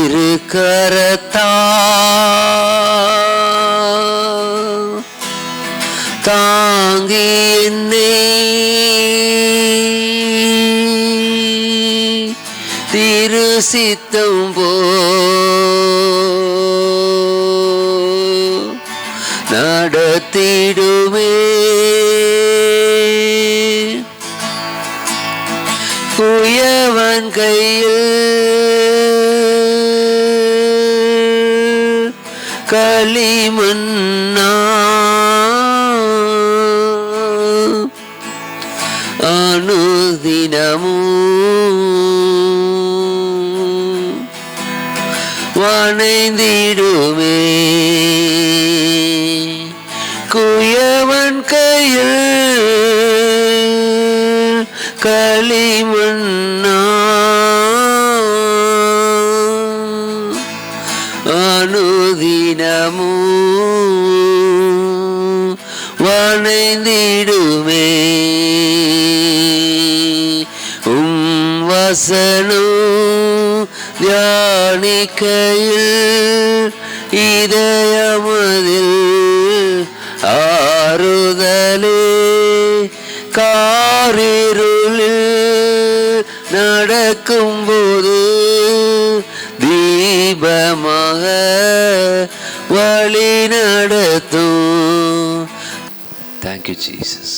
திருக்கரத்தா தாங்கி என்னை திரு சித்தம் போ நடத்திடுமே. குயவன் கையில் களிமண்ணா அனுதினமும் வணைந்திடுமே. குயவன் கையில் களிமண்ணா அனுதினமும் வணைந்திடுமே. வசனம் தியானிக்கையில் இதயமதில் ஆறுதலே. காரிருளில் நடக்கும்போது தீபமாக வழி நடத்தும். Thank you Jesus.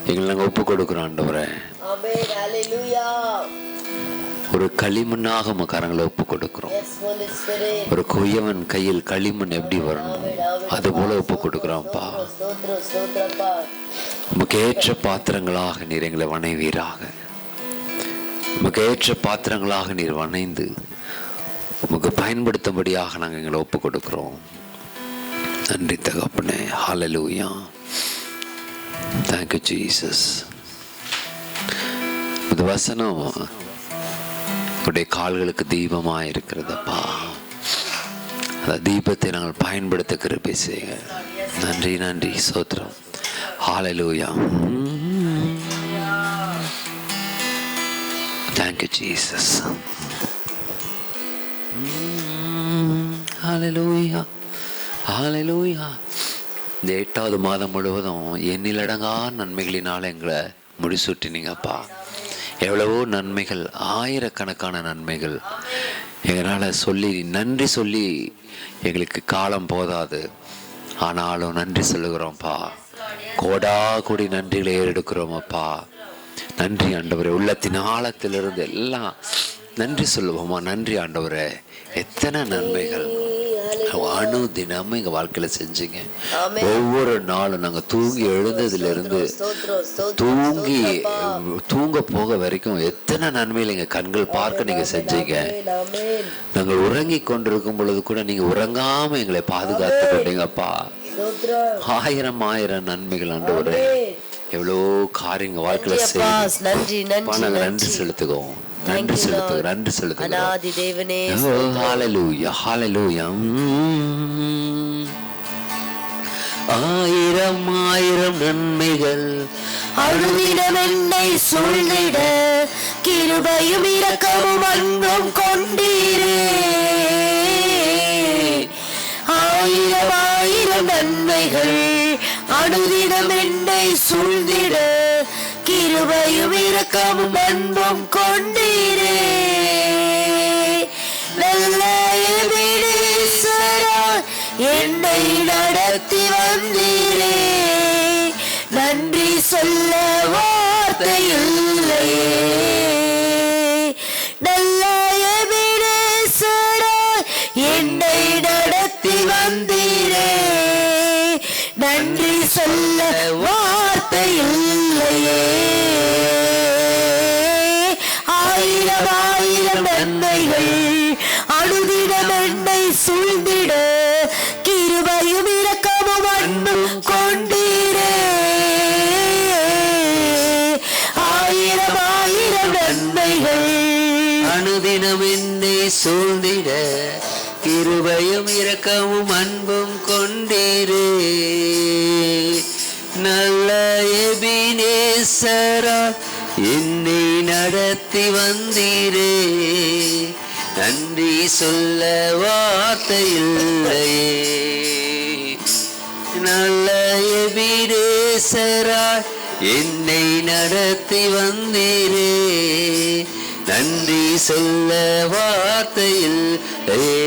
எங்களை நாங்கள் ஒப்பு கொடுக்குறோம் ஆண்டவரே. ஒரு களிமண்ணாக கரங்களை ஒப்பு கொடுக்கிறோம். ஒரு குயவன் கையில் களிமண் எப்படி வரணும் அது போல ஒப்பு கொடுக்கிறோம்ப்பா. உமக்கு ஏற்ற பாத்திரங்களாக நீர் எங்களை வணைவீராக. உமக்கு ஏற்ற பாத்திரங்களாக நீர் வணைந்து உமக்கு பயன்படுத்தும்படியாக நாங்கள் எங்களை ஒப்பு கொடுக்கிறோம். நன்றி தகப்பனே. ஹல்லேலூயா. Thank you Jesus. இந்த வசனம் உடைய கால்களுக்கு தீபமாக இருக்கிறதப்பா. அந்த தீபத்தை நாங்கள் பயன்படுத்த கிருபை செய்ய. நன்றி நன்றி ஸ்தோத்திரம். ஹல்லேலூயா. Thank you Jesus. ஹல்லேலூயா ஹல்லேலூயா. இந்த 8வது மாதம் முழுவதும் எண்ணிலடங்கா நன்மைகளினால் எங்களை முடிசூட்டினீங்கப்பா. எவ்வளவோ நன்மைகள், ஆயிரக்கணக்கான நன்மைகள். எங்களால் சொல்லி நன்றி சொல்லி எங்களுக்கு காலம் போதாது. ஆனாலும் நன்றி சொல்லுகிறோம்ப்பா. கோடா கோடி நன்றிகளை ஏறெடுக்கிறோமப்பா. நன்றி ஆண்டவரே. உள்ளத்தின் ஆழத்திலிருந்து எல்லாம் நன்றி சொல்லுவோமா. நன்றி ஆண்டவரே. எத்தனை நன்மைகள் அணு தினமும் எங்கள் வாழ்க்கையில் செஞ்சீங்க. ஒவ்வொரு நாளும் நாங்கள் தூங்கி எழுந்ததுலேருந்து தூங்க போக வரைக்கும் எத்தனை நன்மையில் எங்கள் கண்கள் பார்க்க நீங்கள் செஞ்சீங்க. நாங்கள் உறங்கி கொண்டிருக்கும் பொழுது கூட நீங்கள் உறங்காமல் எங்களை பாதுகாத்து கொண்டீங்கப்பா. ஆயிரம் ஆயிரம் நன்மைகள் ஆண்டவரே. எவ்வளோ காரியங்கள் வாழ்க்கையில் செய்ய நன்றி செலுத்துவோம். நன்றி செலுத்துகிறோம். நன்றி செலுத்துகிறோம். ஹல்லேலூயா ஹல்லேலூயா. ஆயிரம் ஆயிரம் நன்மைகள் அனுதினம் என்னை சூழ்ந்திட கிருபையும் இரக்கமும் அன்பும் கொண்டீரே. ஆயிரம் ஆயிரம் நன்மைகள் அனுதினம் என்னை சூழ்ந்திட கிருபையும் இரக்கமும் அன்பும் கொண்டீரே. நல்ல எபினேசரா என்னை நடத்தி வந்தீரே. நன்றி சொல்ல வார்த்தை இல்லையே. நல்ல எபினேசரா என்னை நடத்தி வந்தீரே. நன்றி சொல்ல வார்த்தை இல்லையே. ஆயிரம் ஆயிரம் நன்மைகள் அனுதினம் என்னை சூழ்ந்திட கிருபையும் இரக்கமும் அன்பும் கொண்டீரே. ஆயிரம் ஆயிரம் நன்மைகள் அனுதினம் என்னை சூழ்ந்திட கிருபையும் இரக்கமும் அன்பும் கொண்டீரே. நல்ல எபினேசரா என்னை நடத்தி வந்தீரே. நன்றி சொல்ல வார்த்தை இல்லையே. நல்ல எபிரேசராய் என்னை நடத்தி வந்தீரே, நன்றி சொல்ல வார்த்தை இல்லையே.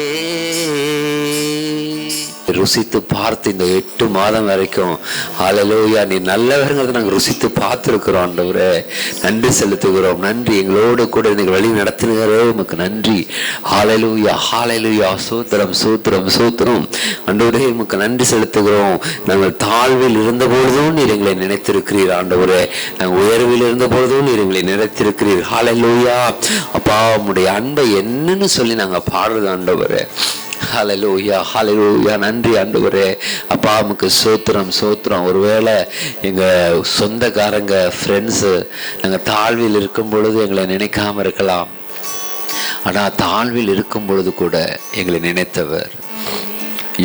ருசித்து பார்த்து இந்த 8 மாதம் வரைக்கும் ஹல்லேலூயா நீ நல்லவர்ங்கிறத நாங்கள் ருசித்து பார்த்துருக்குறோம் ஆண்டவரே. நன்றி செலுத்துகிறோம். நன்றி, எங்களோடு கூட நீங்கள் வழி நடத்துகிறே உமக்கு நன்றி. ஹல்லேலூயா ஹல்லேலூயா. சூத்திரம் சூத்திரம் சூத்திரம் ஆண்டவரே, உமக்கு நன்றி செலுத்துகிறோம். நாங்கள் தாழ்வில் இருந்த பொழுதும் நீர் எங்களை நினைத்திருக்கிறீர் ஆண்டவரே. நாங்கள் உயர்வில் இருந்த பொழுதும் நீர் எங்களை நினைத்திருக்கிறீர். ஹல்லேலூயா. அப்பா, உம்முடைய அன்பை என்னன்னு சொல்லி நாங்கள் பாடுறது ஆண்டவரே. ஹல்லேலூயா ஹல்லேலூயா. நன்றி ஆண்டவரே. அப்பா உமக்கு சோத்திரம் சோத்திரம். ஒருவேளை எங்கள் சொந்தக்காரங்க ஃப்ரெண்ட்ஸு நாங்கள் தாழ்வில் இருக்கும் பொழுது எங்களை நினைக்காம இருக்கலாம். ஆனால் தாழ்வில் இருக்கும் பொழுது கூட எங்களை நினைத்தவர்.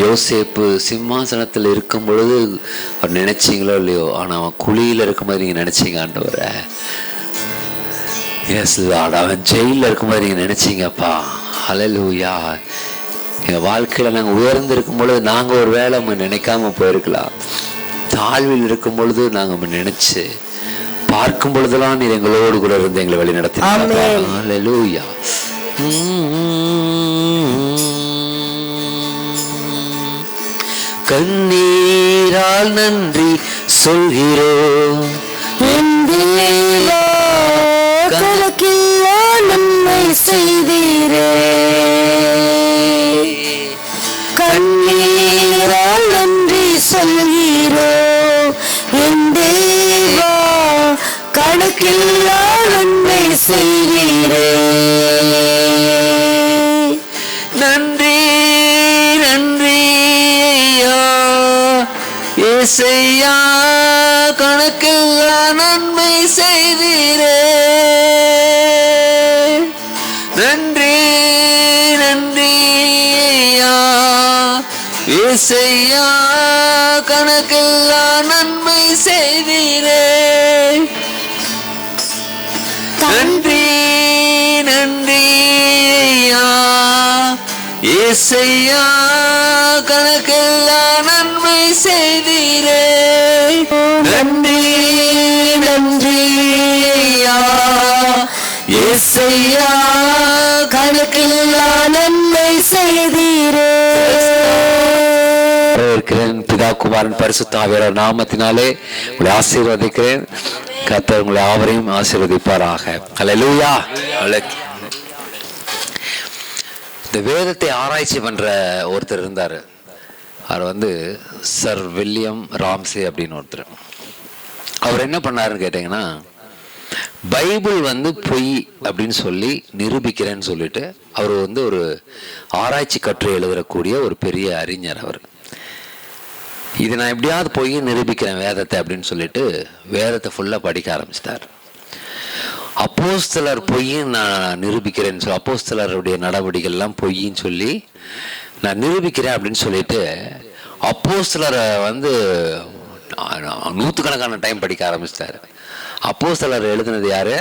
யோசேப்பு சிம்மாசனத்தில் இருக்கும் பொழுது அவர் நினைச்சிங்களோ இல்லையோ, ஆனால் அவன் குழியில் இருக்கும்போது நீங்கள் நினைச்சிங்க ஆண்டவரை. எஸ் லார்ட், அவன் ஜெயிலில் இருக்கும்போது நீங்கள் நினைச்சிங்கப்பா. ஹல்லேலூயா. எங்கள் வாழ்க்கையில் நாங்கள் உயர்ந்திருக்கும் பொழுது நாங்கள் ஒரு வேளை நம்ம நினைக்காம போயிருக்கலாம். தாழ்வில் இருக்கும் பொழுது நாங்கள் நினைச்சு பார்க்கும் பொழுதெல்லாம் நீர் எங்களோடு கூட இருந்து எங்களை வழி நடத்தினீங்க. ஹல்லேலூயா. கண்ணீரால் நன்றி சொல்கிறோம், கணக்கில்லா நன்மை செய்தீரே. கண்ணீரால் நன்றி சொல்கிறோம் என் தேவா, கணக்கில்லா நன்மை செய்தீரே. நன்றி நன்றி ஏசையா, கணக்கில்லா நன்மை செய்தீரே. நன்றி நன்றி ஏசையா, கணக்கில்லா நன்மை செய்தீரே. நன்றி நன்றி ஏசையா, கணக்கில்லா நன்மை செய்தீரே. நன்றி நன்றி ஏசையா, கணக்கில்லா நன்மை செய்தீரே. பிதா குமாரன் பரிசுத்த ஆவியானவர் நாமத்தினாலே உங்களை ஆசீர்வதிக்கிறேன். கர்த்தர் உங்களை யாவரையும் ஆசீர்வதிப்பாராக. ஹல்லேலூயா. இந்த வேதத்தை ஆராய்ச்சி பண்ற ஒருத்தர் இருந்தார். அவர் சர் வில்லியம் ராம்சே அப்படின்னு ஒருத்தர். அவர் என்ன பண்ணாருன்னு கேட்டீங்கன்னா, பைபிள் பொய் அப்படின்னு சொல்லி நிரூபிக்கிறேன்னு சொல்லிட்டு அவர் ஒரு ஆராய்ச்சி கட்டுரை எழுதக்கூடிய ஒரு பெரிய அறிஞர். அவர் இது நான் எப்படியாவது பொய் நிரூபிக்கிறேன் வேதத்தை அப்படின்னு சொல்லிட்டு வேதத்தை ஃபுல்லாக படிக்க ஆரம்பிச்சிட்டார். அப்போஸ்தலர் பொய்ன்னு நான் நிரூபிக்கிறேன்னு சொல்லி, அப்போஸ்தலருடைய நடவடிக்கைகள்லாம் பொய்ன்னு சொல்லி நான் நிரூபிக்கிறேன் அப்படின்னு சொல்லிட்டு அப்போஸ்தலரை நூற்றுக்கணக்கான டைம் படிக்க ஆரம்பிச்சிட்டாரு. அப்போஸ்தலர் எழுதுனது யாரு?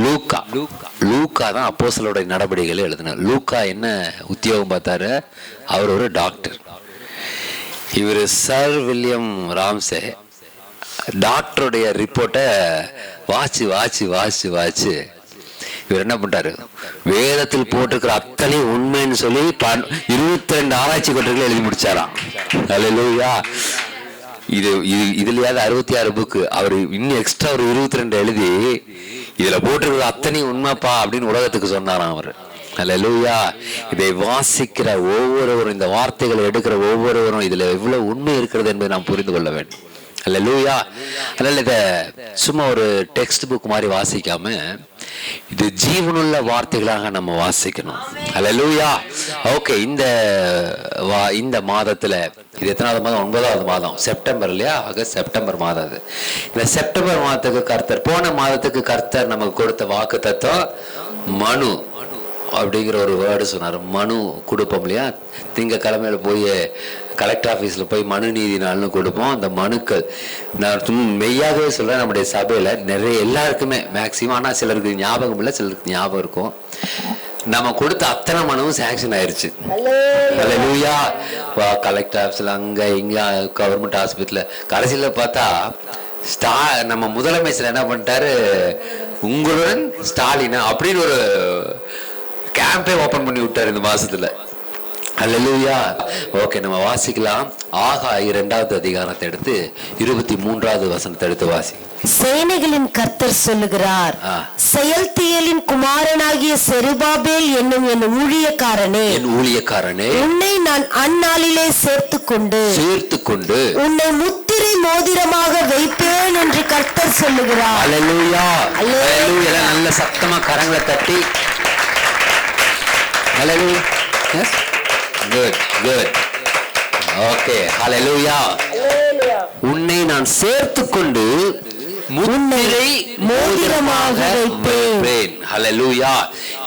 லூக்கா. லூக்கா தான் அப்போஸ்தலருடைய நடவடிக்கைகளை எழுதினார். லூக்கா என்ன உத்தியோகம் பார்த்தாரு? அவர் ஒரு டாக்டர். இவர் சர் வில்லியம் ராம்சே டாக்டருடைய ரிப்போர்ட்டை வாச்சு வாச்சு வாச்சு வாச்சு இவர் என்ன பண்ணிட்டாரு? வேதத்தில் போட்டிருக்கிற அத்தனை உண்மைன்னு சொல்லி 22 ஆராய்ச்சி கட்டுரைகளை எழுதி முடிச்சாராம். அல்லேலூயா. இதுலயாவது 66 புக்கு. அவர் இன்னும் எக்ஸ்ட்ரா ஒரு 22 எழுதி இதுல போட்டிருக்கிற அத்தனை உண்மைப்பா அப்படின்னு உலகத்துக்கு சொன்னாராம் அவர். அல்லேலூயா. இதை வாசிக்கிற ஒவ்வொருவரும், இந்த வார்த்தைகளை எடுக்கிற ஒவ்வொருவரும் இதுல எவ்வளவு உண்மை இருக்கிறது என்பதை நாம் புரிந்து கொள்ள வேண்டும். அல்லேலூயா. அதனால இதை சும்மா ஒரு டெக்ஸ்ட் புக் மாதிரி வாசிக்காம இது ஜீவனுள்ள வார்த்தைகளாக நம்ம வாசிக்கணும். அல்லேலூயா. ஓகே. இந்த மாதத்துல இது எத்தனாவது மாதம்? 9வது மாதம், செப்டம்பர் இல்லையா? ஆகஸ்ட் செப்டம்பர் மாதம். அது இந்த செப்டம்பர் மாதத்துக்கு கர்த்தர், போன மாதத்துக்கு கர்த்தர் நமக்கு கொடுத்த வாக்கு தத்துவம் மனு அப்படிங்கிற ஒரு வேர்டு சொன்னார். மனு கொடுப்போம் இல்லையா? திங்கக்கிழமையில போய் கலெக்டர் ஆஃபீஸில் போய் மனு நீதி நாள்னு கொடுப்போம். அந்த மனுக்கள் நான் மெய்யாகவே சொல்கிறேன், நம்முடைய சபையில் நிறைய எல்லாருக்குமே மேக்சிமம், ஆனால் சிலருக்கு ஞாபகம் இல்லை, சிலருக்கு ஞாபகம் இருக்கும். நம்ம கொடுத்த அத்தனை மனமும் சாங்ஷன் ஆயிருச்சு. ஹல்லேலூயா. கலெக்டர் ஆஃபீஸில் அங்கே இங்கே கவர்மெண்ட் ஹாஸ்பிட்டலில் கடைசியில் பார்த்தா நம்ம முதலமைச்சர் என்ன பண்ணிட்டாரு, உங்களுடன் ஸ்டாலினா அப்படின்னு ஒரு கேம்பே ஓபன் பண்ணி விட்டார் இந்த மாசத்துல. அல்லேலூயா. ஓகே, நம்ம வாசிக்கலாம். ஆகாய் 2வது அதிகாரத்தை எடுத்து 23வது வசனத்தை எடுத்து வாசி. சேனைகளின் கர்த்தர் சொல்லுகிறார், செயல்தியலின் குமாரனாகிய செருபாபேல் என்னும் என் ஊழியக்காரனே, உன்னை நான் அந்நாளிலே சேர்த்துக்கொண்டு உன்னை முத்திரை மோதிரமாக வைப்பேன் என்று கர்த்தர் சொல்லுகிறார். அல்லேலூயா. அல்லேலூயா. நல்ல சத்தமா கரங்களை தட்டி அல்லேலூயா. Yes, good good. ஓகே, ஹல்லேலூயா. உன்னை நான் சேர்த்துக்கொண்டு முத்திரை மோதிரமாக வைப்பேன். ஹல்லேலூயா.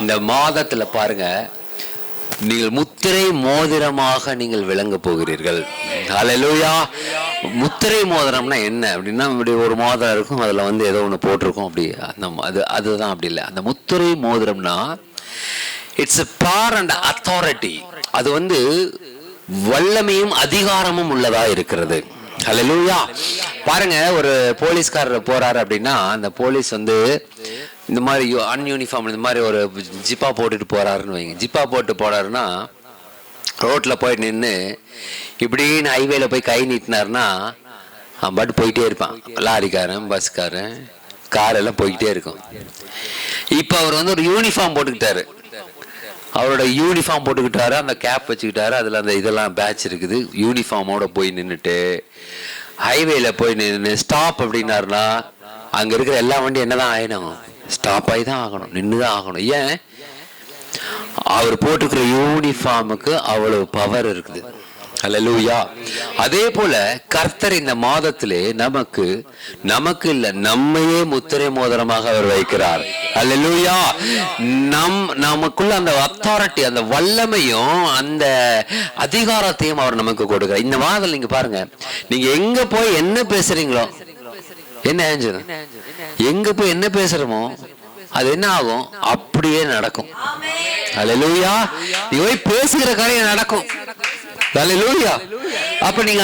இந்த மாதத்துல பாருங்க, நீங்கள் முத்திரை மோதிரமாக நீங்கள் விளங்க போகிறீர்கள். ஹல்லேலூயா. முத்திரை மோதிரம்னா என்ன அப்படின்னா, இப்படி ஒரு மோதிரம் இருக்கும், அதுல வந்து ஏதோ ஒன்று போட்டிருக்கும், அப்படி அதுதான். அப்படி இல்லை. அந்த முத்திரை மோதிரம்னா it's a power and authority. அது வந்து வல்லமையும் அதிகாரமும் உள்ளதா இருக்கிறது. ஹல்லேலூயா. பாருங்க, ஒரு போலீஸ்காரர் போறாரு அப்படின்னா, அந்த போலீஸ் வந்து இந்த மாதிரி அன்யூனிஃபார்ம் இந்த மாதிரி ஒரு ஜிப்பா போட்டுட்டு போறாருன்னு வைங்க. ஜிப்பா போட்டு போறாருன்னா ரோட்ல போய் நின்று இப்படின்னு ஹைவேல போய் கை நீட்டினாருன்னா அவன் பாட்டு போயிட்டே இருப்பான். லாரிக்காரன், பஸ்காரன், கார் எல்லாம் போய்கிட்டே இருக்கும். இப்ப அவர் வந்து ஒரு யூனிஃபார்ம் போட்டுக்கிட்டாரு. அவரோட யூனிஃபார்ம் போட்டுக்கிட்டாரு, அந்த கேப் வச்சுக்கிட்டாரு, அதில் அந்த இதெல்லாம் பேட்ச் இருக்குது. யூனிஃபார்மோட போய் நின்றுட்டு ஹைவேல போய் நின்று ஸ்டாப் அப்படின்னாருனா அங்கே இருக்கிற எல்லா வண்டி என்னதான் ஆயிடும், ஸ்டாப் ஆகி தான் ஆகணும், நின்று தான் ஆகணும். ஏன்? அவர் போட்டுக்கிற யூனிஃபார்முக்கு அவ்வளவு பவர் இருக்குது. ஹல்லேலூயா. அதே போல கர்த்தர் இந்த மாதத்திலே நமக்கு இல்ல, நம்மையே முத்திரை மோதிரமாக அவர் வைக்கிறார். ஹல்லேலூயா. நமக்குள்ள அந்த அத்தாரிட்டி, அந்த வல்லமையும் அந்த அதிகாரத்தையும் அவர் நமக்கு கொடுக்கிறார். இந்த மாதத்தில் நீங்க பாருங்க, நீங்க எங்க போய் என்ன பேசுறீங்களோ, என்ன ஆஞ்சு எங்க போய் என்ன பேசுறோமோ அது என்ன ஆகும், அப்படியே நடக்கும். ஹல்லேலூயா. நீ போய் பேசுகிற காரியம் நடக்கும். ஹல்லேலூயா. அப்ப நீங்க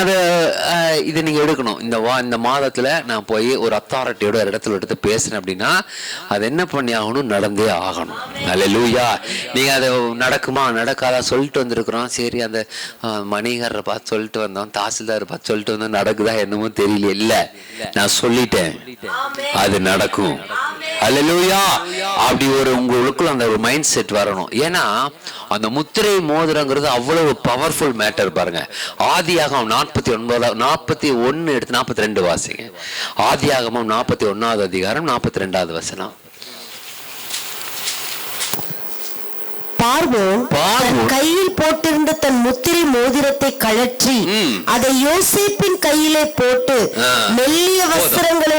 இதை நீங்க எடுக்கணும். இந்த மாதத்துல நான் போய் ஒரு அத்தாரிட்டியோட இடத்துல எடுத்து பேசுறேன் அப்படின்னா அது என்ன பண்ணி ஆகணும், நடந்தே ஆகணும். ஹல்லேலூயா. நீங்க அதை நடக்குமா நடக்காதா சொல்லிட்டு வந்திருக்கிறோம், சரி அந்த மணிகரை பார்த்து சொல்லிட்டு வந்தோம், தாசில்தார் பார்த்து சொல்லிட்டு வந்தோம், நடக்குதா என்னமோ தெரியல. இல்ல, நான் சொல்லிட்டேன், அது நடக்கும். ஹல்லேலூயா. அப்படி உங்களுக்குள்ள அந்த ஒரு மைண்ட் செட் வரணும். ஏன்னா அந்த முத்திரை மோதிரங்கிறது அவ்வளவு பவர்ஃபுல் மேட்டர். பாருங்க, ஆதியாகமம் 41 எடுத்து 42 வாசிங்க. ஆதியாகமம் 41வது அதிகாரம் 42வது வசனம். பார்வோன் கையில் போட்டிருந்த தன் முத்திரை மோதிரத்தை கழற்றி அதை யோசேப்பின் கையிலே போட்டு மெல்லிய வஸ்திரங்களை,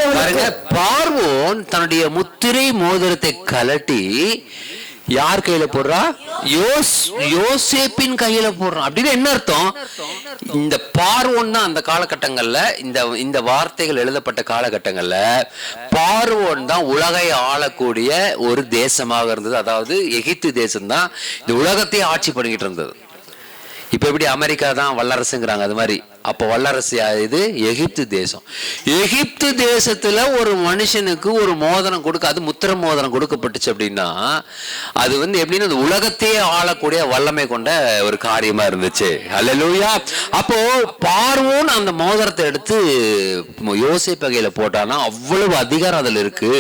பார்வோன் தன்னுடைய முத்திரை மோதிரத்தை கழட்டி யார் கையில போடுறா, யோசேப்பின் கையில போடுறான். அப்படின்னு என்ன அர்த்தம்? இந்த பார்வோன் தான் அந்த காலகட்டங்கள்ல, இந்த வார்த்தைகள் எழுதப்பட்ட காலகட்டங்கள்ல பார்வோன் தான் உலகை ஆளக்கூடிய ஒரு தேசமாக இருந்தது. அதாவது எகிப்து தேசம் தான் இந்த உலகத்தை ஆட்சி பண்ணிக்கிட்டு இருந்தது. இப்ப எப்படி அமெரிக்கா தான் வல்லரசுங்கிறாங்க, அது மாதிரி அப்ப வல்லரசு இது எகிப்து தேசம். எகிப்து தேசத்துல ஒரு மனுஷனுக்கு ஒரு மோதிரம் கொடுக்க, அது முத்திர மோதிரம் கொடுக்கப்பட்டுச்சு அப்படின்னா அது வந்து எப்படின்னா அந்த உலகத்தையே ஆளக்கூடிய வல்லமை கொண்ட ஒரு காரியமா இருந்துச்சு. ஹல்லேலூயா. அப்போ பார்வோன் அந்த மோதிரத்தை எடுத்து யோசேப்பு வகையில போட்டானா அவ்வளவு அதிகாரம் அதுல இருக்கு.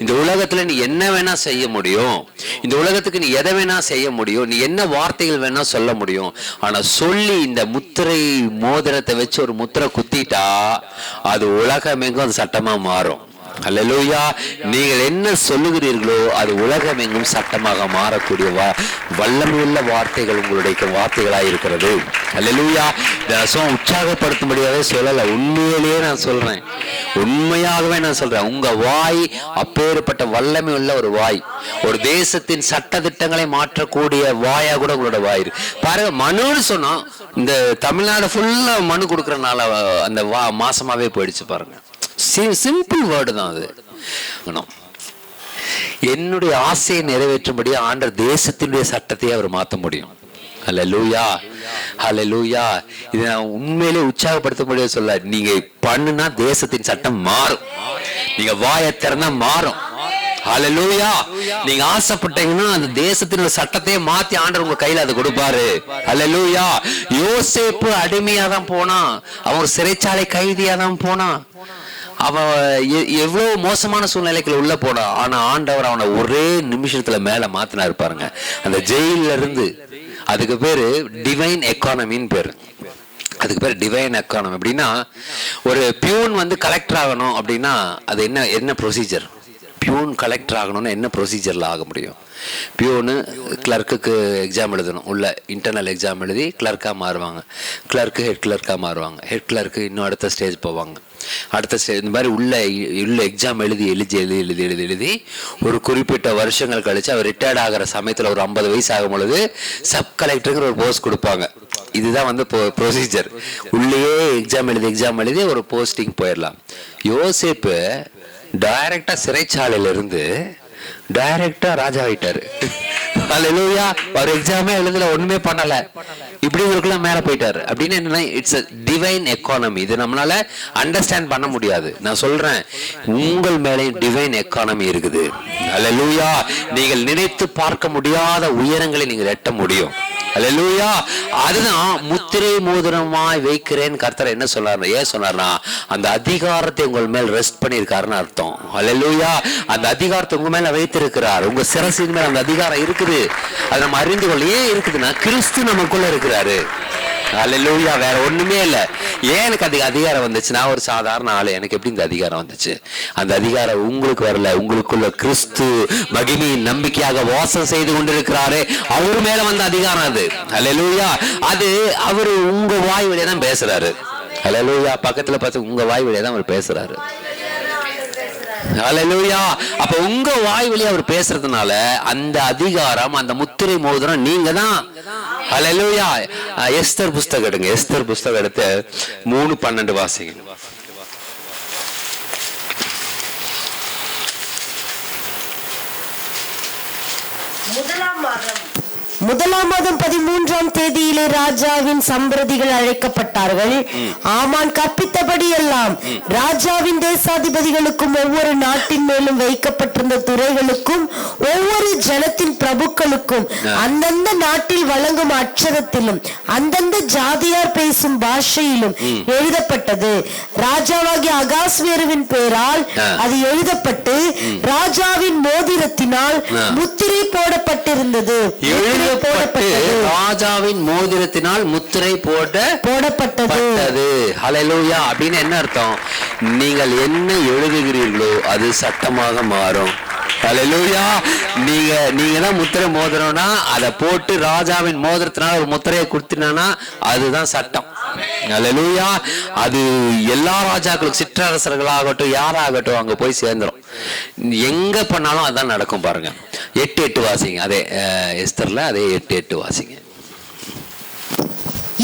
இந்த உலகத்துல நீ என்ன வேணா செய்ய முடியும், இந்த உலகத்துக்கு நீ எதை வேணா செய்ய முடியும், நீ என்ன வார்த்தைகள் வேணா சொல்ல முடியும். ஆனா சொல்லி இந்த முத்திரை மோதிரத்தை வச்சு ஒரு முத்திரை குத்திட்டா அது உலகமெங்கும் அது சட்டமா மாறும். ஹல்லேலூயா. நீங்கள் என்ன சொல்லுகிறீர்களோ அது உலகமெங்கும் சட்டமாக மாறக்கூடிய வல்லமையுள்ள வார்த்தைகள் உங்களுடைய வார்த்தைகளாக இருக்கிறது. ஹல்லேலூயா. உற்சாகப்படுத்தும்படியாவே சொல்லல, உண்மையிலேயே நான் சொல்றேன், உண்மையாகவே நான் சொல்றேன். உங்க வாய் அப்பேற்பட்ட வல்லமை உள்ள ஒரு வாய், ஒரு தேசத்தின் சட்ட திட்டங்களை மாற்றக்கூடிய வாயா கூட உங்களோட வாய் பாருங்க. மனுன்னு சொன்னா இந்த தமிழ்நாடு ஃபுல்லா மனு கொடுக்கறனால அந்த மாசமாவே போயிடுச்சு பாருங்க. சிம்பிள் வேர்டு தான் அது. என்னுடைய ஆசையை நிறைவேற்றும்படி ஆண்டவர் தேசத்தினுடைய சட்டத்தையே அவர் மாற்ற முடியும். ஹல்லேலூயா, ஹல்லேலூயா. இதை நான் உண்மையிலே உற்சாகப்படுத்த முடியாது சொல்ல. நீங்க பண்ணுனா தேசத்தின் சட்டம் மாறும். நீங்க வாயை திறந்தா மாறும். ஹல்லேலூயா. நீங்க ஆசைப்பட்டீங்கன்னா அந்த தேசத்தினுடைய சட்டத்தையே மாத்தி ஆண்டவர் உங்க கையில அதை கொடுப்பாரு. ஹல்லேலூயா. யோசேப்பு அடிமையா தான் போனான், அவன் சிறைச்சாலை கைதியா தான் போனான், அவன் எவ்வளவு மோசமான சூழ்நிலைக்குள்ள உள்ள போனான். ஆனா ஆண்டவர் அவனை ஒரே நிமிஷத்துல மேல மாத்தினா இருப்பாருங்க அந்த ஜெயில இருந்து. அதுக்கு பேரு டிவைன் எக்கானமின்னு பேரு. அதுக்கு பேர் டிவைன் எக்கானமி. அப்படின்னா ஒரு பியூன் வந்து கலெக்டர் ஆகணும் அப்படின்னா அது என்ன ப்ரொசீஜர்? பியூன் கலெக்டர் ஆகணும்னா என்ன ப்ரொசீஜரில் ஆக முடியும்? பியூனு கிளர்க்குக்கு எக்ஸாம் எழுதணும், உள்ள இன்டர்னல் எக்ஸாம் எழுதி கிளர்க்காக மாறுவாங்க, கிளர்க்கு ஹெட் கிளர்க்காக மாறுவாங்க, ஹெட் கிளர்க்கு இன்னும் அடுத்த ஸ்டேஜ் போவாங்க, அடுத்த ஸ்டேஜ். இந்த மாதிரி உள்ள எக்ஸாம் எழுதி ஒரு குறிப்பிட்ட வருஷங்கள் கழிச்சு அவர் ரிட்டையர்ட் ஆகிற சமயத்தில் ஒரு 50 வயசு ஆகும் பொழுது சப் கலெக்டருங்கிற ஒரு போஸ்ட் கொடுப்பாங்க. இதுதான் வந்து ப்ரொசீஜர். உள்ளேயே எக்ஸாம் எழுதி ஒரு போஸ்டிங் போயிடலாம். யோசேப்பு டைரக்டா சிறைச்சாலையில இருந்து டைரக்டா ராஜா ஆயிட்டாரு. ஹல்லேலூயா. ஒரு எக்ஸாமே எழுதல, ஒண்ணுமே பண்ணல, இப்படி மேல போயிட்டாரு. அப்படின்னு என்னன்னா இட்ஸ் டிவைன் எக்கானமி. இது நம்மளால அண்டர்ஸ்டாண்ட் பண்ண முடியாது. நான் சொல்றேன், உங்கள் மேலே டிவைன் எக்கானமி இருக்குது. ஹல்லேலூயா. நீங்கள் நினைத்து பார்க்க முடியாத உயரங்களை நீங்கள் எட்ட முடியும். ஹல்லேலூயா. அதுதான் முத்திரை மோதிரமாய் வைக்கிறேன் கர்த்தர் என்ன சொன்னார்? ஏன் சொன்னார்னா அந்த அதிகாரத்தை உங்கள் மேல் ரெஸ்ட் பண்ணியிருக்காருன்னு அர்த்தம். ஹல்லேலூயா. அந்த அதிகாரத்தை உங்க மேல வைத்திருக்கிறார். உங்க சிரசின் மேல அந்த அதிகாரம் இருக்குது. அதை நம்ம அறிந்து கொள்ள. ஏன் இருக்குதுன்னா கிறிஸ்து நமக்குள்ள இருக்கிறாரு. ஹல்லேலூயா. வேற ஒண்ணுமே இல்ல. ஏன் எனக்கு அதிகாரம் வந்துச்சு? நான் ஒரு சாதாரண ஆளு, எனக்கு எப்படி இந்த அதிகாரம் வந்துச்சு? அந்த அதிகாரம் உங்களுக்கு வரல, உங்களுக்குள்ள கிறிஸ்து மகிமையின் நம்பிக்கையாக வாசம் செய்து கொண்டிருக்கிறாரு, அவரு மேல வந்த அதிகாரம் அது. ஹல்லேலூயா. அது அவரு உங்க வாய் வழியா தான் பேசுறாரு. ஹல்லேலூயா. பக்கத்துல பார்த்து உங்க வாய் வழியா தான் அவர் பேசுறாரு. ஹல்லேலூயா. அப்ப உங்க வாய் வழியா அவர் பேசுறதுனால அந்த அதிகாரம், அந்த முத்திரை மோதிரம் நீங்க தான். ஹல்லேலூயா. எஸ்தர் புஸ்தகம் எடுங்க. எஸ்தர் புஸ்தகம் எடுத்து 3:12 வாசிங்க. முதலாம் மாதம் 13ஆம் தேதியிலே ராஜாவின் சம்பிரதிகள் அழைக்கப்பட்டார்கள். ஆமான் கற்பித்தபடி எல்லாம் ராஜாவின் தேசாதிபதிகளுக்கும் ஒவ்வொரு நாட்டின் மேலும் வைக்கப்பட்டிருந்த துறைகளுக்கும் ஒவ்வொரு ஜனத்தின் பிரபுக்களுக்கும் அந்தந்த நாட்டில் வழங்கும் அட்சரத்திலும் அந்தந்த ஜாதியார் பேசும் பாஷையிலும் எழுதப்பட்டது. ராஜாவாகிய அகாஸ்வேருவின் பெயரால் அது எழுதப்பட்டு ராஜாவின் மோதிரத்தினால் முத்திரை போடப்பட்டிருந்தது. ராஜாவின் மோதிரத்தினால் முத்திரை போடப்பட்டது. ஹல்லேலூயா. அப்படின்னு என்ன அர்த்தம்? நீங்கள் என்ன எழுதுகிறீர்களோ அது சட்டமாக மாறும். ஹல்லேலூயா. நீங்க தான் முத்திரை மோதிரம்னா அதை போட்டு ராஜாவின் மோதிரத்தினால் ஒரு முத்திரையை கொடுத்தினா அதுதான் சட்டம். ஹல்லேலூயா. அது எல்லா ராஜாக்களுக்கும், சிற்றரசர்களாகட்டும் யாராகட்டும் அங்க போய் சேர்ந்துரும். எங்க பண்ணாலும் அதான் நடக்கும். பாருங்க 8:8 வாசிங்க. அதே எஸ்தர்ல அதே 8:8 வாசிங்க.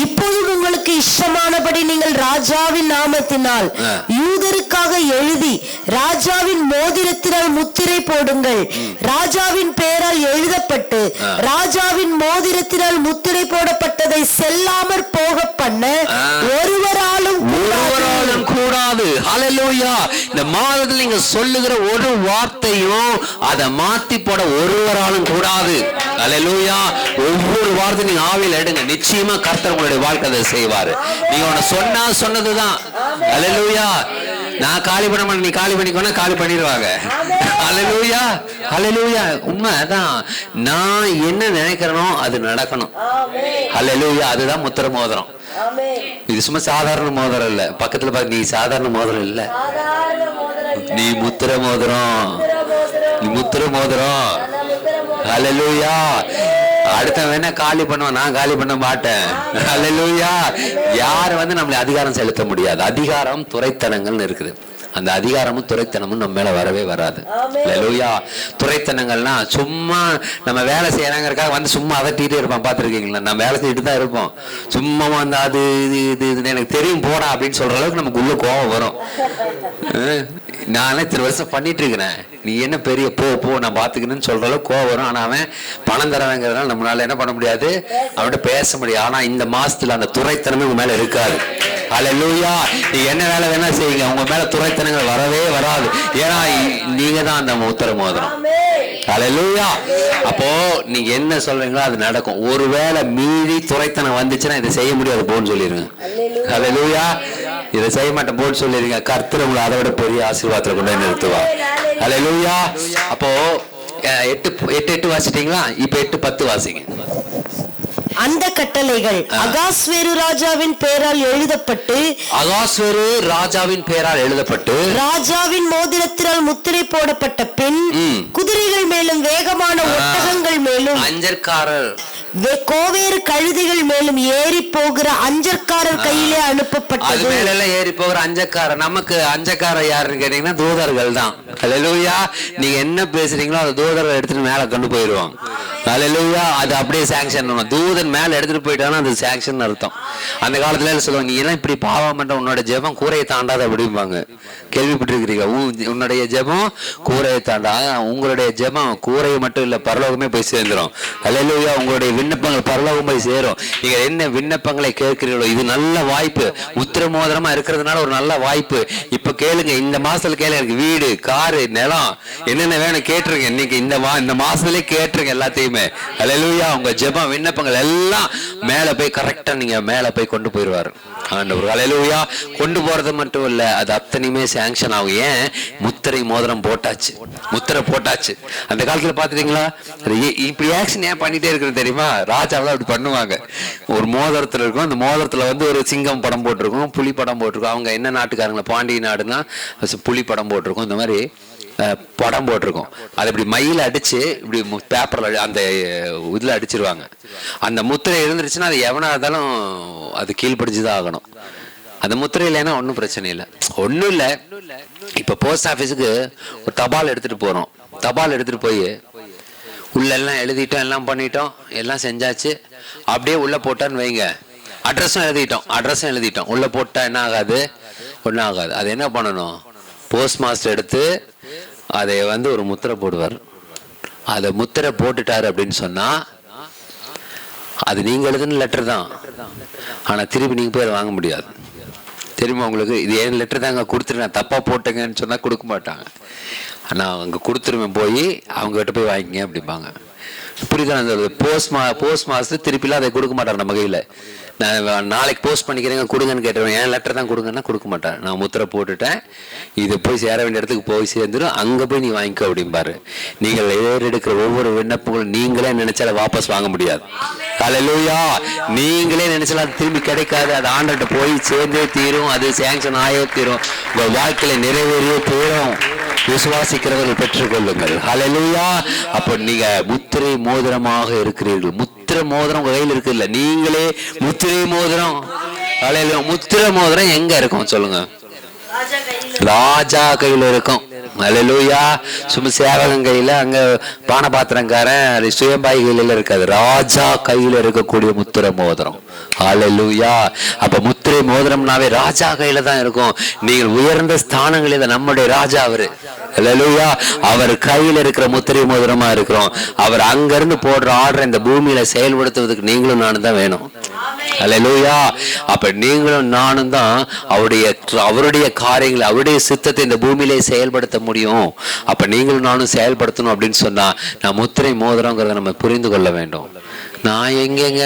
இப்போதும் உங்களுக்கு இஷ்டமானபடி நீங்கள் ராஜாவின் நாமத்தினால் யூதருக்காக எழுதி ராஜாவின் மோதிரத்தினால் முத்திரை போடுங்கள். ராஜாவின் பெயரால் எழுதப்பட்டு ராஜாவின் மோதிரத்தினால் முத்திரை போடப்பட்டதை செல்லாமற் போக பண்ண ஒருவராலும் கூடாது. ஹல்லேலூயா. இந்த மாதத்தில் நீங்க சொல்லுகிற ஒரு வார்த்தையும் அதை மாத்தி போட ஒருவராலும் கூடாது. ஹல்லேலூயா. ஒவ்வொரு வார்த்தை நீங்க ஆவியில் எடுங்க, நிச்சயமா கர்த்தர் உங்களுடைய வாழ்க்கை அதை செய்வாரு. நீங்க ஒன்னு சொன்னதுதான். ஹல்லேலூயா. நான் காலி பண்ண மாட்டேன், நீ காலி பண்ணிக்கோனா காலி பண்ணிடுவாங்க. ஹல்லேலூயா. ஹல்லேலூயா. உண்மைதான். நான் என்ன நினைக்கிறேனோ அது நடக்கணும். ஹல்லேலூயா. அதுதான் முத்திரை மோதிரம். இது சும்மா சாதாரண மோதிரம் இல்ல. பக்கத்துல பாக்க, நீ சாதாரண மோதிரம் இல்ல, நீ முத்திரை மோதிரம். நீ முத்திரை மோதிரம். ஹல்லேலூயா. அடுத்த வேணா காலி பண்ணுவான், நான் காலி பண்ண மாட்டேன். ஹல்லேலூயா. யார் வந்து நம்மளை அதிகாரம் செலுத்த முடியாது. அதிகாரம் துரைத்தனங்கள்னு இருக்குது. அந்த அதிகாரமும் துரைத்தனமும் நம்ம மேல வரவே வராது. ஹல்லேலூயா. துரைத்தனங்கள்னா சும்மா நம்ம வேலை செய்யறாங்கிறதுக்காக வந்து சும்மா அதட்டிட்டே இருப்பான். பாத்துருக்கீங்களா? நம்ம வேலை செய்யிட்டு தான் இருப்போம். சும்மா வந்து அது இது எனக்கு தெரியும் போடா அப்படின்னு சொல்ற அளவுக்கு நமக்கு உள்ள கோபம் வரும். நான் இத்தனை வருஷம் பண்ணிட்டு இருக்கிறேன், நீ என்ன பெரிய போ நான் பாத்துக்கணும்னு சொல்ற அளவுக்கு கோவம் வரும். ஆனா அவன் பணம் தரவங்கிறதுனால நம்மளால என்ன பண்ண முடியாது, அவன்கிட்ட பேச முடியாது. ஆனா இந்த மாசத்துல அந்த துரைத்தனமே உங்க மேல இருக்காது. அல்லேலூயா. நீ என்ன வேலை வேணா செய்யுங்க, உங்க மேல துரைத்தனங்கள் வரவே வராது. ஏன்னா நீங்க தான் அந்த முத்திரை மோதிரம். அல்லேலூயா. அப்போ நீங்க என்ன சொல்றீங்களோ அது நடக்கும். ஒருவேளை மீறி துரைத்தனம் வந்துச்சுன்னா இதை செய்ய முடியாது போன்னு சொல்லிருங்க. அல்லேலூயா. இதை செய்ய மாட்டேன் போன்னு சொல்லிருங்க. கர்த்தர் உங்களை அதை விட பெரிய ஆசீர்வாதத்துல கொண்டு வந்து நிறுத்துவா. அல்லேலூயா. அப்போ 8 வாசிட்டீங்களா? இப்ப 8:10 வாசிங்க. அந்த கட்டளைகள் அகாஸ்வேரு ராஜாவின் பெயரால் எழுதப்பட்டு ராஜாவின் மோதிரத்தினால் முத்திரை போடப்பட்ட பின் குதிரைகள் மேலும் வேகமான ஒட்டகங்கள் மேலும் அஞ்சற்காரர் கோவேறு கழுதைகள் மேலும் ஏறி போகிற அஞ்சற்காரர் கையிலே அனுப்பப்பட்டது. மேல ஏறி போகிற அஞ்சக்காரர். நமக்கு அஞ்சக்காரர் யாருன்னு கேட்டீங்கன்னா தூதர்கள் தான். அல்லேலூயா. நீங்க என்ன பேசுறீங்களோ அந்த தூதர்கள் எடுத்துட்டு மேல கொண்டு போயிருவாங்க. அல்லேலூயா. அது அப்படியே சாங்ஷன் பண்ணணும். தூதன் மேல எடுத்துட்டு போயிட்டாங்கன்னா அது சாங்ஷன் அர்த்தம். அந்த காலத்துல சொல்லுவாங்க, நீ எல்லாம் இப்படி பாவம் பண்ற, உன்னோட ஜெபம் கூரையை தாண்டாத அப்படிம்பாங்க. கேள்விப்பட்டிருக்கிறீங்க? உன்னுடைய ஜெபம் கூரையை தாண்டா. உங்களுடைய ஜெபம் கூரையை மட்டும் இல்ல, பரலோகமே போய் சேர்ந்துரும். அல்லேலூயா. உங்களுடைய விண்ணப்பங்கள் பரலோகம் போய் சேரும். நீங்க என்ன விண்ணப்பங்களை கேட்கிறீர்களோ இது நல்ல வாய்ப்பு. உத்திர மோதிரமா இருக்கிறதுனால ஒரு நல்ல வாய்ப்பு. இப்ப கேளுங்க, இந்த மாசத்துல கேளுங்க. வீடு, காரு, நிலம் என்னென்ன வேணும் கேட்டுருங்க. இன்னைக்கு இந்த மாசத்துலயே கேட்டுருங்க எல்லாத்தையுமே. அல்லேலூயா. உங்க ஜெபம் விண்ணப்பங்கள் எல்லாம் மேல போய் கரெக்டா நீங்க மேல போய் கொண்டு போயிடுவாரு ஆண்டவர். அல்லேலூயா. கொண்டு போறது மட்டும் இல்ல, அது அத்தனையுமே சாங்ஷன் ஆகும். ஏன்? முத்திரை மோதிரம் போட்டாச்சு, முத்திரை போட்டாச்சு. அந்த காலத்துல பாத்துட்டீங்களா? இப்படி ஆக்ஷன் ஏன் பண்ணிட்டே இருக்கிறது தெரியுமா? ராஜாவெல்லாம் அப்படி பண்ணுவாங்க. ஒரு மோதிரத்துல இருக்கும், அந்த மோதிரத்துல வந்து ஒரு சிங்கம் படம் போட்டிருக்கும், புலி படம் போட்டிருக்கும். அவங்க என்ன நாட்டுக்காரங்களா, பாண்டிய நாடுனா புலி படம் போட்டிருக்கும். இந்த மாதிரி படம் போட்டிருக்கும். அதை இப்படி மயில அடிச்சு இப்படி பேப்பர்ல அந்த இதுல அடிச்சிருவாங்க. அந்த முத்திரை இருந்துருச்சுன்னா அது எவனா இருந்தாலும் அது கீழ்படிஞ்சுதான் ஆகணும். அந்த முத்திரை இல்லைன்னா ஒன்றும் பிரச்சனை இல்லை. ஒன்றும் இல்லை. இப்ப போஸ்ட் ஆஃபீஸுக்கு ஒரு தபால் எடுத்துட்டு போறோம். தபால் எடுத்துட்டு போய் உள்ள எல்லாம் எழுதிட்டோம், எல்லாம் பண்ணிட்டோம், எல்லாம் செஞ்சாச்சு. அப்படியே உள்ள போட்டான்னு வைங்க, அட்ரஸும் எழுதிட்டோம். உள்ள போட்டா என்ன ஆகாது? ஒன்றும் ஆகாது. அது என்ன பண்ணணும்? போஸ்ட் மாஸ்டர் எடுத்து அதை வந்து ஒரு முத்திரை போடுவார். அதை முத்திரை போட்டுட்டாரு அப்படின்னு சொன்னா அது நீங்க எழுதுன லெட்டர் தான். ஆனா திருப்பி நீங்க போய் வாங்க முடியாது. தெரியுமா உங்களுக்கு? இது ஏன் லெட்டர் தாங்க கொடுத்துருவேன், தப்பா போட்டேங்கன்னு சொன்னா கொடுக்க மாட்டாங்க. ஆனா அங்க கொடுத்துருவேன், போய் அவங்க கிட்ட போய் வாங்கிங்க அப்படிம்பாங்க. புரியுதா? போஸ்ட் மாஸ்டர் திருப்பிலாம் அதை கொடுக்க மாட்டார் நம்ம கையில. நான் நாளைக்கு போஸ்ட் பண்ணிக்கிறேங்க கொடுங்கன்னு கேட்டுருவேன். என் லெட்டர் தான் கொடுங்கன்னா கொடுக்க மாட்டேன். நான் முத்திரை போட்டுட்டேன், இது போய் சேர வேண்டிய இடத்துக்கு போய் சேர்ந்துடும், அங்கே போய் நீ வாங்கிக்கோ அப்படிம்பாரு. நீங்கள் ஏறெடுக்கிற ஒவ்வொரு விண்ணப்பங்களும் நீங்களே நினைச்சால வாபஸ் வாங்க முடியாது. அல்லேலூயா. நீங்களே நினைச்சாலும் அது திரும்பி கிடைக்காது. அது ஆண்டவர்கிட்ட போய் சேர்ந்தே தீரும், அது சேங்ஷன் ஆயே தீரும், உங்கள் வாழ்க்கையில நிறைவேறியே தீரும். விசுவாசிக்கிறவர்கள் பெற்றுக்கொள்ளுங்கள். அல்லேலூயா. அப்போ நீங்க முத்திரை மோதிரமாக இருக்கிறீர்கள். முத்திரை மோதிரம் உங்க கையில் இருக்கு இல்ல, நீங்களே முத்திரை மோதிரம். அல்லேலூயா. முத்திரை மோதிரம் எங்க இருக்கும் சொல்லுங்க? ராஜா கையில இருக்கும். அல்லேலூயா. சும்மா சேவகன் கையில, அங்க பானபாத்திரங்காரன் சுயம்பாய் கையில இருக்காது. ராஜா கையில இருக்கக்கூடிய முத்திரை மோதிரம். அல்லேலூயா. அப்ப முத்திரை மோதிரம்னாவே ராஜா கையில தான் இருக்கும். நீங்கள் உயர்ந்த ஸ்தானங்களில் நம்முடைய ராஜா அவரு. அல்லேலூயா. அவர் கையில இருக்கிற முத்திரை மோதிரமா இருக்கிறோம். அவர் அங்க இருந்து போடுற ஆர்டர் இந்த பூமியில செயல்படுத்துவதற்கு நீங்களும் நானும் தான் வேணும். அல்லேலூயா. அப்ப நீங்களும் நானும் தான் அவருடைய காரியங்களை, அவருடைய சித்தத்தை இந்த பூமியிலே செயல்படுத்த முடியும். அப்ப நீங்களும் நானும் செயல்படுத்தணும் அப்படின்னு சொன்னா நான் முத்திரை மோதிரங்கிறத நம்ம புரிந்து கொள்ள வேண்டும். நான் எங்கெங்க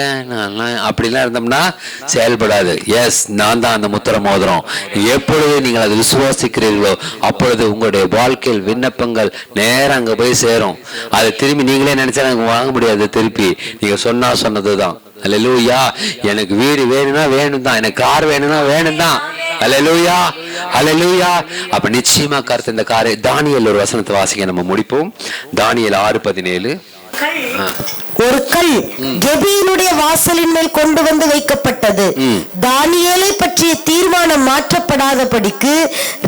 அப்படிலாம் இருந்தோம்னா செயல்படாது. எஸ், நான் தான் அந்த முத்திரை மோதிரம். எப்பொழுது நீங்கள் அதை விசுவாசிக்கிறீர்களோ அப்பொழுது உங்களுடைய வாழ்க்கையில் விண்ணப்பங்கள் நேரம் அங்க போய் சேரும். அதை திரும்பி நீங்களே நினைச்சா எனக்கு வாங்க முடியாது. திருப்பி நீங்க சொன்னதுதான். அல்லேலூயா. எனக்கு வீடு வேணும்னா வேணும் தான், எனக்கு கார் வேணும்னா வேணும் தான். அல்லேலூயா. அல்லேலூயா. அப்ப நிச்சயமா கருத்து இந்த காரை. தானியேல் ஒரு வசனத்தை வாசிக்க நம்ம முடிப்போம். தானியேல் 6:17. ஒரு கல் கெபியினுடைய வாசலின் மேல் கொண்டு வந்து வைக்கப்பட்டது. தானியேலை பற்றிய தீர்மானம் மாற்றப்படாதபடிக்கு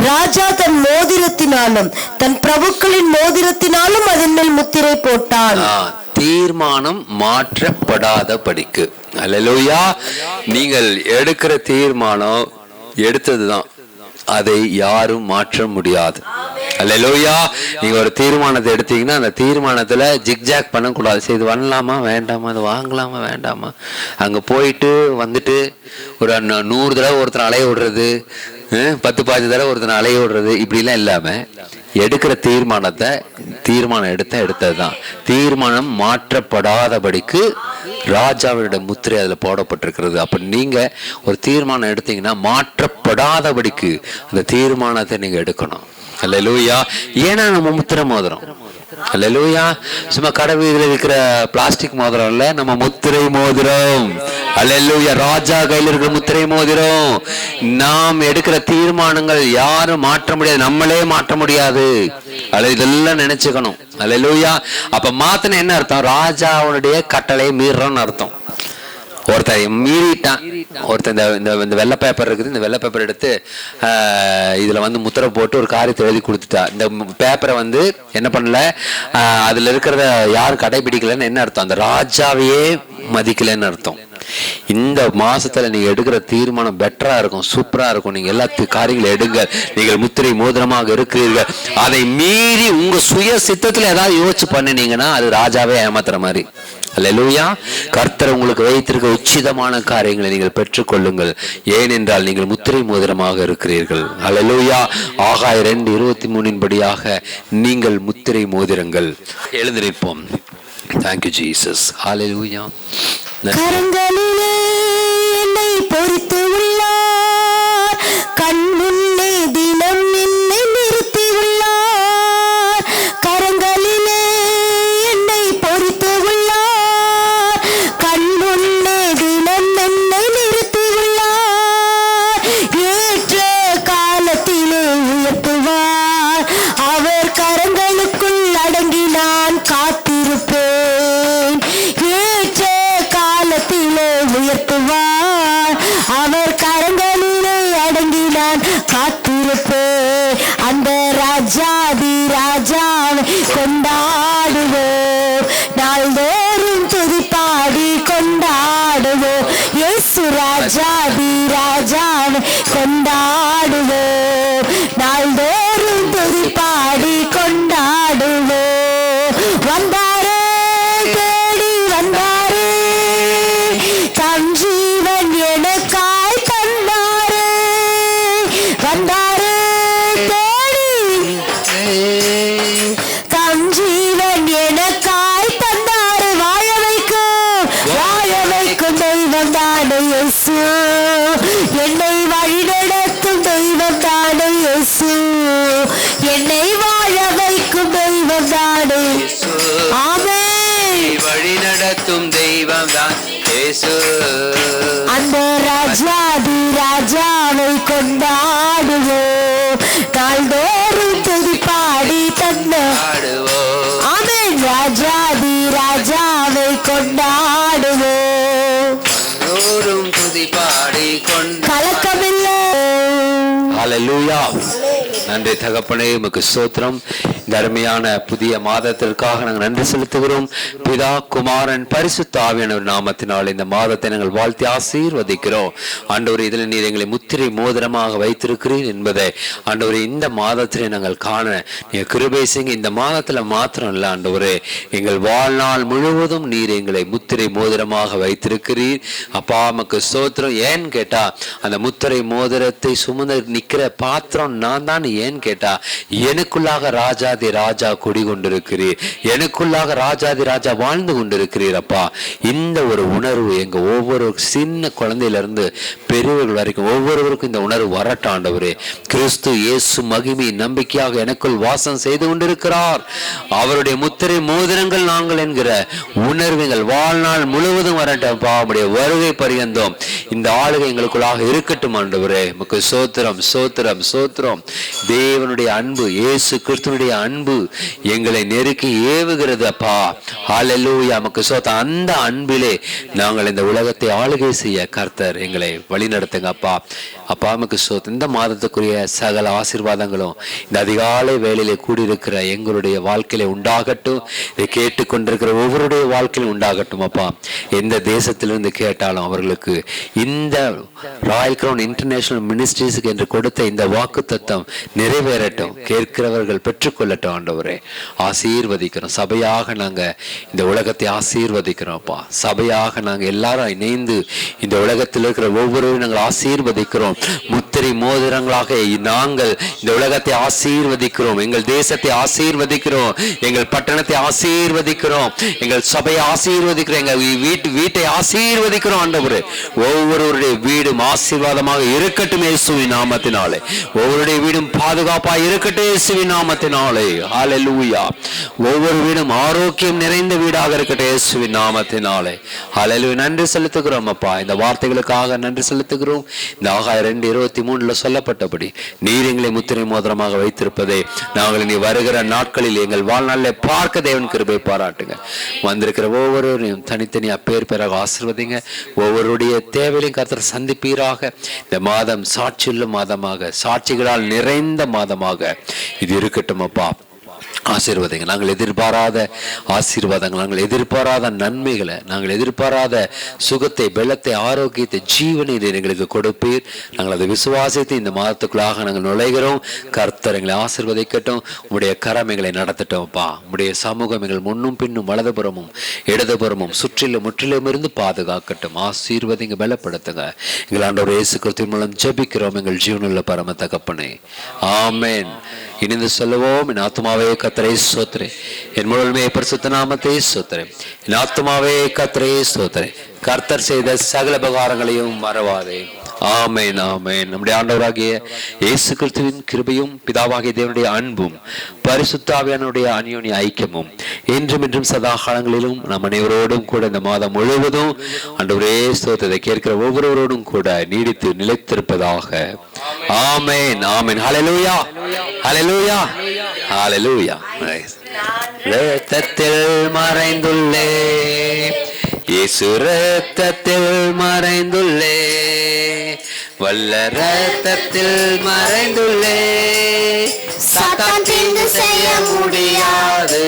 ராஜா தன் மோதிரத்தினாலும் தன் பிரபுக்களின் மோதிரத்தினாலும் அதன் மேல் முத்திரை போட்டான். தீர்மானம் மாற்றப்படாதபடிக்கு. அல்லேலூயா. நீங்கள் எடுக்கிற தீர்மானம் எடுத்ததுதான். அதை யாரும் மாற்ற முடியாது. அல்லேலூயா. நீங்க ஒரு தீர்மானத்தை எடுத்தீங்கன்னா அந்த தீர்மானத்துல ஜிக்ஜாக் பண்ணக்கூடாது. சரி, இது பண்ணலாமா வேண்டாமா, அது வாங்கலாமா வேண்டாமா, அங்க போயிட்டு வந்துட்டு ஒரு 100 தடவை ஒருத்தர் அலைய விடுறது, 10-15 தடவை ஒருத்தர் அலைய விடுறது, இப்படிலாம் இல்லாம எடுக்கிற தீர்மானம் எடுத்ததுதான். தீர்மானம் மாற்றப்படாதபடிக்கு ராஜாவோட முத்திரை அதுல போடப்பட்டிருக்கிறது. அப்ப நீங்க ஒரு தீர்மானம் எடுத்தீங்கன்னா மாற்றப்படாதபடிக்கு அந்த தீர்மானத்தை நீங்க எடுக்கணும். அல்லேலூயா. ஏன்னா நம்ம முத்திரை மோதிரம். அல்லேலூயா. சும்மா கடை வீதியில் இருக்கிற பிளாஸ்டிக் மோதிரம் இல்ல, நம்ம முத்திரை மோதிரம். அல்லேலூயா. ராஜா கையில் இருக்கிற முத்திரை மோதிரம். நாம் எடுக்கிற தீர்மானங்கள் யாரும் மாற்ற முடியாது, நம்மளே மாற்ற முடியாது. இதெல்லாம் நினைச்சுக்கணும். அல்லேலூயா. அப்ப மாத்தின என்ன அர்த்தம்? ராஜாவுடைய கட்டளை மீறன்னு அர்த்தம். ஒருத்தன் மீறிட்டான். ஒருத்தன் இந்த வெள்ளை பேப்பர் இருக்குது, இந்த வெள்ளை பேப்பர் எடுத்து இதுல முத்திரை போட்டு ஒரு காரியத்தை எழுதி கொடுத்துட்டா. இந்த பேப்பரை என்ன பண்ணல, அதுல இருக்கிறத யாரும் கடைபிடிக்கலன்னு என்ன அர்த்தம்? அந்த ராஜாவையே மதிக்கலன்னு அர்த்தம். இந்த மாசத்துல நீங்க எடுக்கிற தீர்மானம் பெட்டரா இருக்கும், சூப்பரா இருக்கும். நீங்க எல்லா காரியங்களும் எடுங்க. நீங்கள் முத்திரை மோதிரமாக இருக்கிறீர்கள். அதை மீறி உங்க சுய சித்தத்துல ஏதாவது யோசிச்சு பண்ணினீங்கன்னா அது ராஜாவே ஏமாத்துற மாதிரி. அல்லேலூயா. கர்த்தர் உங்களுக்கு வைத்திருக்க உச்சிதமான காரியங்களை நீங்கள் பெற்றுக்கொள்ளுங்கள். ஏனென்றால் நீங்கள் முத்திரை மோதிரமாக இருக்கிறீர்கள். அல்லேலூயா. ஆகாய 2:23 படியாக நீங்கள் முத்திரை மோதிரங்கள். எழுந்து நிற்போம். Thank you Jesus. அல்லேலூயா. கரங்களிலே என்னை பொறித்து உள்ளார், கண் முன்னே தினம் என்னை நிறுத்தி உள்ளார். கரங்களிலே என்னை பொறித்து உள்ளார், கண் முன்னே தினம் என்னை நிறுத்தி உள்ளார். ஏற்ற காலத்திலே உயர்த்துவார், அவர் கரங்களுக்குள் அடங்கி நான் காத்திருப்பேன். ஏற்ற காலத்திலே உயர்த்துவார், அவர் கரங்களிலே அடங்கி நான் காத்திருப்பேன். அந்த ராஜாதி ராஜாவை கொண்டாடுவோம், நாள்தோறும் துதிப்பாடி கொண்டாடுவோம். இயேசு ராஜாதி ராஜாவை கொண்டாடுவோம், நாள்தோறும் துதிப்பாடி கொண்டாடுவோம். வந்தாரே, தேடி வந்தாரே, தம் ஜீவன் எனக்காய் தந்தாரே. வந்தாரே, தேடி தம் ஜீவன் எனக்காய் தந்தாரே. வாழ வைக்கும் தெய்வம் தானே இயேசு, என்னை வழிநடத்தும் தெய்வம் தானே இயேசு, என்னை வாழ வைக்கும் தெய்வம் தானே. ஆமென். வழி நடத்தும் தெய்வம் தான் இயேசு. அந்த ராஜாதி ராஜாவை கொண்டாடுவோம், நாள்தோறும் துதிப்பாடி தந்தாடுவோம். ஆமென். ராஜாதி ராஜாவை கொண்டாடுவோம், நாள்தோறும் துதிப்பாடி கலக்கமில்லை. ஹல்லேலூயா. நன்றி தகப்பனே, உமக்கு ஸ்தோத்திரம். இந்த அருமையான புதிய மாதத்திற்காக நாங்கள் நன்றி செலுத்துகிறோம். பிதா, குமாரன், பரிசுத்த ஆவியானவர் நாமத்தினால் இந்த மாதத்தை நாங்கள் வாழ்த்தி ஆசீர்வதிக்கிறோம். ஆண்டவரே, இதில் நீர் எங்களை முத்திரை மோதிரமாக வைத்திருக்கிறீர் என்பதை ஆண்டவரே இந்த மாதத்திலே நாங்கள் காண நீங்க கிருபை செய்யுங்க. இந்த மாதத்துல மாத்திரம் இல்ல ஆண்டவரே, எங்கள் வாழ்நாள் முழுவதும் நீர் எங்களை முத்திரை மோதிரமாக வைத்திருக்கிறீர். அப்பா, உமக்கு ஸ்தோத்திரம். ஏன்னு கேட்டா அந்த முத்திரை மோதிரத்தை சுமந்து நிக்கிற பாத்திரம் நான் தான். ஏன்னு கேட்டா எனக்குள்ளாக ராஜாதி ராஜா குடிகொண்டிருக்கிறீர், எனக்குள்ளாக ராஜாதி ராஜா வாழ்ந்து கொண்டிருக்கிறீர். அப்பா, இந்த ஒரு உணர்வு எங்க ஒவ்வொரு சின்ன குழந்தையில இருந்து பெரியவர்கள் வரைக்கும் ஒவ்வொருவருக்கும் இந்த உணர்வு வரட்டும் ஆண்டவரே. கிறிஸ்து இயேசு மகிமை நம்பிக்கையாக எனக்குள் வாசம் செய்து கொண்டிருக்கிறார். அவருடைய முத்திரை மோதிரங்கள் நாங்கள் என்கிற உணர்வு எங்கள் வாழ்நாள் முழுவதும் வரட்டும். அவருடைய வருகை பரியந்தோம் இந்த ஆளுகை எங்களுக்குள்ளாக இருக்கட்டும் ஆண்டவரே. உமக்கு சோத்திரம் சோத்திரம் சோத்திரம். தேவனுடைய அன்பு, இயேசு கிறிஸ்துனுடைய அன்பு எங்களை நெருக்கி ஏவுகிறது அப்பா. ஹல்லேலூயா, நமக்கு சோத்த அந்த அன்பிலே நாங்கள் இந்த உலகத்தை ஆளுகை செய்ய கர்த்தர் எங்களை வழி நடத்துங்க அப்பா. அப்பா நமக்கு சோத்த இந்த மாதத்துக்குரிய சகல ஆசீர்வாதங்களும் இந்த அதிகாலை வேளையிலே கூடியிருக்கிற எங்களுடைய வாழ்க்கையில உண்டாகட்டும். இதை கேட்டுக்கொண்டிருக்கிற ஒவ்வொருடைய வாழ்க்கையிலும் உண்டாகட்டும் அப்பா. எந்த தேசத்திலிருந்து கேட்டாலும் அவர்களுக்கு இந்த ராயல் கிரவுன் இன்டர்நேஷனல் மினிஸ்ட்ரிஸ்க்கு என்று கொடுத்த இந்த வாக்கு தத்தம் நிறைவேறட்டும். கேட்கிறவர்கள் பெற்றுக்கொள்ளட்டும். ஆண்டவரே ஆசீர்வதிக்கிறோம். சபையாக நாங்க இந்த உலகத்தை ஆசீர்வதிக்கிறோம் அப்பா. சபையாக நாங்க எல்லாரும் இணைந்து இந்த உலகத்தில் இருக்கிற ஒவ்வொருவரும் நாங்கள் ஆசீர்வதிக்கிறோம். முத்திரை மோதிரங்களாக நாங்கள் இந்த உலகத்தை ஆசீர்வதிக்கிறோம். எங்கள் தேசத்தை ஆசீர்வதிக்கிறோம். எங்கள் பட்டணத்தை ஆசீர்வதிக்கிறோம். எங்கள் சபையை ஆசீர்வதிக்கிறோம். எங்கள் வீட்டை ஆசீர்வதிக்கிறோம். ஆண்டவரே ஒவ்வொருவருடைய வீடும் ஆசீர்வாதமாக இருக்கட்டும் இயேசுவின் நாமத்தினாலே. ஒவ்வொருடைய வீடும் பாதுகாப்பாக இருக்கட்டும் இயேசுவின் நாமத்தினாலே. ஹல்லேலூயா. ஒவ்வொரு வீடும் ஆரோக்கியம் நிறைந்த வீடாக இருக்கட்டும் இயேசுவின் நாமத்தினாலே. ஹல்லேலூயா. நன்றி செலுத்துகிறோம் அப்பா. இந்த வார்த்தைகளுக்காக நன்றி செலுத்துகிறோம். இந்த ஆகாய 2:23 சொல்லப்பட்டபடி நீர் எங்களை முத்திரை மோதிரமாக வைத்திருப்பதே நாங்கள் இனி வருகிற நாட்களில் எங்கள் வாழ்நாளிலே பார்க்க தேவன் கிருபை பாராட்டுங்க. வந்திருக்கிற ஒவ்வொருவரையும் தனித்தனியா பேர் பேராக ஆசீர்வதிங்க. ஒவ்வொருடைய தேவையிலையும் கர்த்தர் சந்திப்பீராக. இந்த மாதம் சாட்சியுள்ள மாதமாக, சாட்சிகளால் நிறைந்த மாதமாக இது இருக்கட்டும் அப்பா. ஆசீர்வாதங்க. நாங்கள் எதிர்பாராத ஆசீர்வாதங்கள், நாங்கள் எதிர்பாராத நன்மைகளை, நாங்கள் எதிர்பாராத சுகத்தை, பலத்தை, ஆரோக்கியத்தை, ஜீவனை எங்களுக்கு கொடுப்பீர். நாங்கள் அதை விசுவாசித்து இந்த மாதத்துக்குள்ளாக நாங்கள் நுழைகிறோம். கர்த்தர் எங்களை ஆசீர்வதிக்கட்டும். உங்களுடைய கரம் எங்களை நடத்தட்டோம்ப்பா. உங்களுடைய சமூகம் எங்கள் முன்னும் பின்னும் வலதுபுறமும் இடதுபுறமும் சுற்றிலும் முற்றிலும் இருந்து பாதுகாக்கட்டும். ஆசீர்வதிங்க, பலப்படுத்துங்க. எங்கள் ஆண்டவர் இயேசு கிறிஸ்துவின் மூலம் ஜெபிக்கிறோம் எங்கள் ஜீவனுள்ள பரம தகப்பனே. ஆமென். இணைந்து சொல்லுவோம். என் ஆத்துமாவே கர்த்தரை ஸ்தோத்திரி, என் முழுமே பரிசுத்த நாமத்தை ஸ்தோத்திரி. என் ஆத்துமாவே கர்த்தரை ஸ்தோத்திரி, கர்த்தர் செய்த சகல உபகாரங்களையும் மறவாதே. ஆமென், ஆமென். நம்முடைய ஆண்டவராகிய இயேசு கிறிஸ்துவின் கிருபையும் பிதாவாகிய தேவனுடைய அன்பும் பரிசுத்த ஆவியானவருடைய அந்யோன்ய ஐக்கியமும் என்றும் என்றும் சதா காலங்களிலும் நம் அனைவரோடும் கூட இந்த மாதம் முழுவதும் ஆண்டவரே ஸ்தோத்திரத்தை கேட்கிற ஒவ்வொருவரோடும் கூட நீடித்து நிலைத்திருப்பதாக. ஆமென், ஆமென். ஹல்லேலூயா, ஹல்லேலூயா, ஹல்லேலூயா. இரத்தத்தில் மறைந்துள்ளே, இயேசு இரத்தத்தில் மறைந்துள்ளே, வல்ல இரத்தத்தில் மறைந்துள்ளே, சாத்தான் தீங்கு செய்ய முடியாது,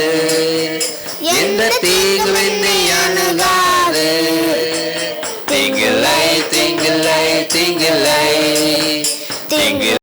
எந்த தீங்கு என்னை அணுகாது.